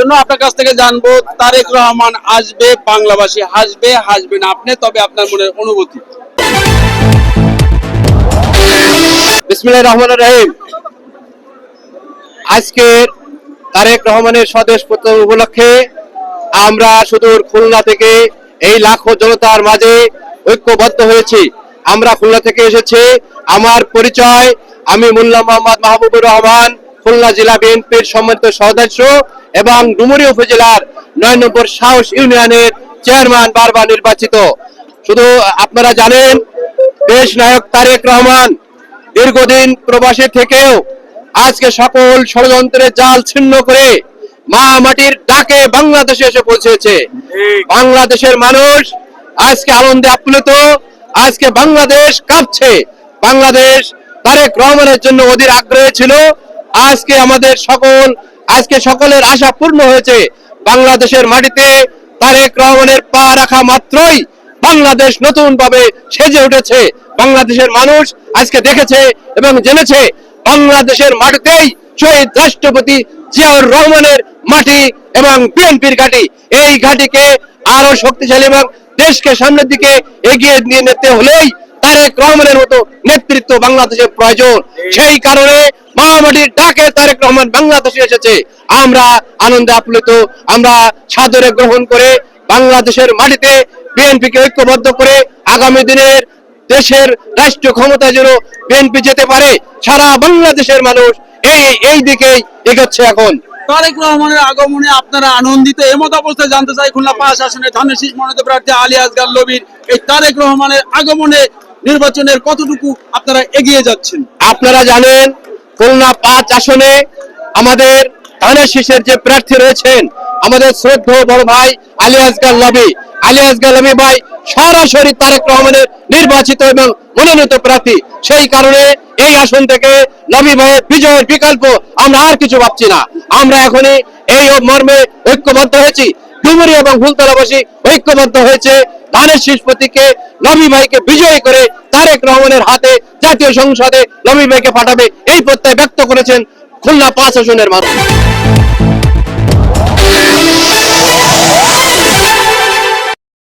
জন্য আপনার কাছ থেকে জানবো তারেক রহমান আসবে, বাংলাবাসী হাসবে, হাসবেন আপনি, তবে আপনার মনের অনুভূতি। বিসমিল্লাহির রহমানির রহিম। আজকের তারেক রহমানের স্বদেশ প্রত্যাবর্তন উপলক্ষে আমরা সুদূর খুলনা থেকে এই লাখো জনতার মাঝে ঐক্যবদ্ধ হয়েছি। আমরা খুলনা থেকে এসেছি। আমার পরিচয়, আমি মোল্লা মোহাম্মদ মাহবুবুর রহমান, খুলনা জেলা বিএনপির সম্মানিত সদস্য এবং ডুমুরিয়া উপজেলার 9 নম্বর সাহস ইউনিয়নের চেয়ারম্যান বারবার নির্বাচিত। শুধু আপনারা জানেন, দেশ নায়ক তারেক রহমান দীর্ঘদিন প্রবাসী থেকেও আজকে সকল ষড়যন্ত্রের জাল ছিন্ন করে মা মাটির ডাকে বাংলাদেশে এসে পৌঁছেছে। বাংলাদেশের মানুষ আজকে আনন্দে আপ্লুত। আজকে বাংলাদেশ কাঁপছে। বাংলাদেশ তারেক রহমানের জন্য অধীর আগ্রহে ছিল। আজকে সকলের আশা পূর্ণ হয়েছে। বাংলাদেশের মাটিতে তারেক রহমানের পা রাখা মাত্রই বাংলাদেশ নতুন ভাবে সেজে উঠেছে। বাংলাদেশের মানুষ আজকে দেখেছে এবং জেনেছে বাংলাদেশের মাটিতেই শহীদ রাষ্ট্রপতি জিয়াউর রহমানের মাটি এবং বিএনপির ঘাঁটি। এই ঘাঁটিকে আরো শক্তিশালী এবং দেশকে সামনের দিকে এগিয়ে নিয়ে যেতে হলেই তারেক রহমানের মতো নেতৃত্ব বাংলাদেশের প্রয়োজন। সেই কারণে মাটির ডাকে তারেক রহমান বাংলাদেশে এসেছে। আমরা আনন্দে আপ্লুত। আমরা সাদরে গ্রহণ করে বাংলাদেশের মাটিতে বিএনপিকে ঐক্যবদ্ধ করে আগামী দিনের দেশের রাষ্ট্রীয় ক্ষমতায় যেন বিএনপি যেতে পারে, সারা বাংলাদেশের মানুষ এই দিকেই এগোচ্ছে। এখন তারেক রহমানের আগমনে আপনারা আনন্দিত? এমত অবস্থায় জানতে চাই, খুলনা 5 আসনে ধানের শীষ মনোনীত প্রার্থী আলী আসগার লবির এই তারেক রহমানের আগমনে নির্বাচনের কতটুকু আপনারা এগিয়ে যাচ্ছেন? আপনারা জানেন, খুলনা 5 আসনে আমাদের ধানের শীষের যে প্রার্থী রয়েছেন, আমাদের শ্রদ্ধেয় বড় ভাই আলী আসগার লবি। আলী আসগার লবি ভাই সরাসরি তারেক রহমানের নির্বাচিত এবং মনোনীত প্রার্থী। সেই কারণে এই আসন থেকে লবি ভাইয়ের বিজয়ের বিকল্প আমরা আর কিছু ভাবছি না। আমরা এখনই এই মর্মে ঐক্যবদ্ধ হয়েছি। ডুমুরিয়া এবং ফুলতলাবাসী ঐক্যবদ্ধ হয়েছে ধানের শীষ প্রতীকে লবি ভাইকে বিজয়ী করে তারেক রহমানের হাতে জাতীয় সংসদে লবি ভাইকে পাঠাবে, এই প্রত্যয় ব্যক্ত করেছেন খুলনা 5 আসনের মানুষ।